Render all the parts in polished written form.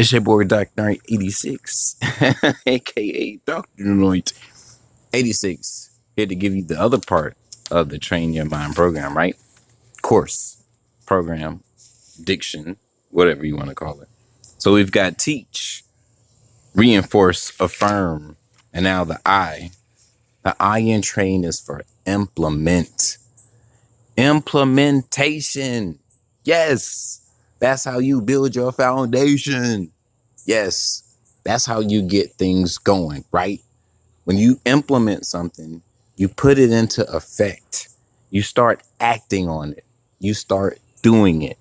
It's your boy Dr. 86, aka Dr. Noit 86, here to give you the other part of the Train Your Mind program, right? Course, program, diction, whatever you want to call it. So we've got teach, reinforce, affirm, and now the I. The I in train is for implement. Implementation. Yes, that's how you build your foundation. Yes, that's how you get things going, right? When you implement something, you put it into effect. You start acting on it. You start doing it.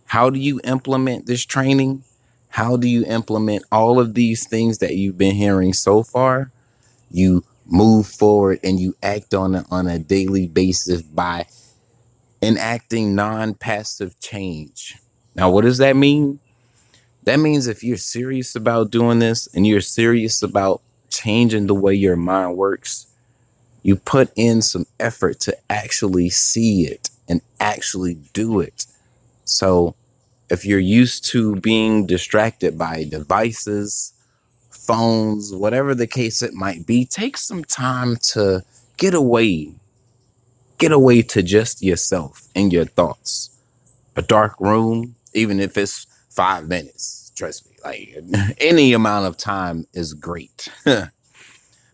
How do you implement this training? How do you implement all of these things that you've been hearing so far? You move forward and you act on it on a daily basis by enacting non-passive change. Now, what does that mean? That means if you're serious about doing this and you're serious about changing the way your mind works, you put in some effort to actually see it and actually do it. So if you're used to being distracted by devices, phones, whatever the case it might be, take some time to get away. Get away to just yourself and your thoughts. A dark room, even if it's 5 minutes, trust me, like any amount of time is great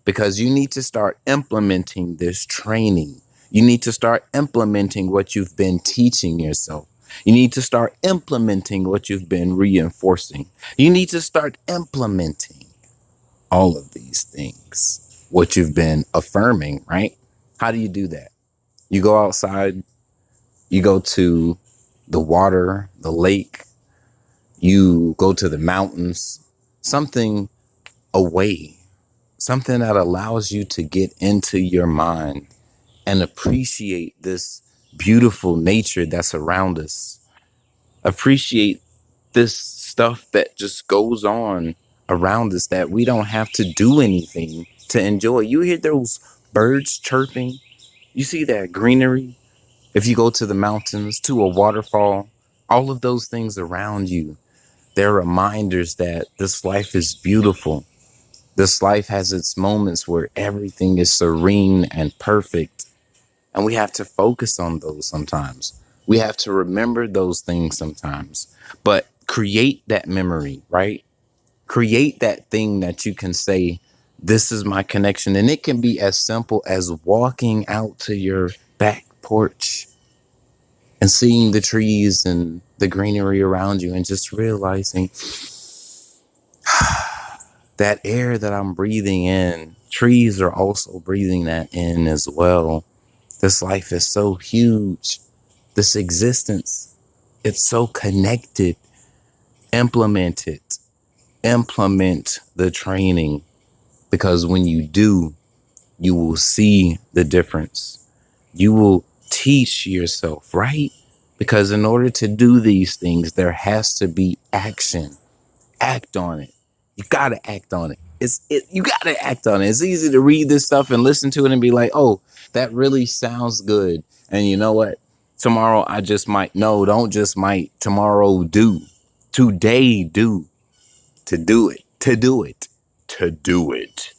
because you need to start implementing this training. You need to start implementing what you've been teaching yourself. You need to start implementing what you've been reinforcing. You need to start implementing all of these things, what you've been affirming, right? How do you do that? You go outside, you go to the water, the lake, you go to the mountains, something away, something that allows you to get into your mind and appreciate this beautiful nature that's around us. Appreciate this stuff that just goes on around us that we don't have to do anything to enjoy. You hear those birds chirping, you see that greenery. If you go to the mountains, to a waterfall, all of those things around you, they're reminders that this life is beautiful. This life has its moments where everything is serene and perfect. And we have to focus on those sometimes. We have to remember those things sometimes. But create that memory, right? Create that thing that you can say, this is my connection. And it can be as simple as walking out to your back porch and seeing the trees and the greenery around you and just realizing that air that I'm breathing in, trees are also breathing that in as well. This life is so huge. This existence, it's so connected. Implement it. Implement the training, because when you do, you will see the difference. You will teach yourself, right? Because in order to do these things, there has to be action. Act on it. You gotta act on it. You gotta act on it. It's easy to read this stuff and listen to it and be like, oh, that really sounds good. And you know what? Tomorrow I just might. No, don't just might. Tomorrow do. Today do. To do it. To do it. To do it.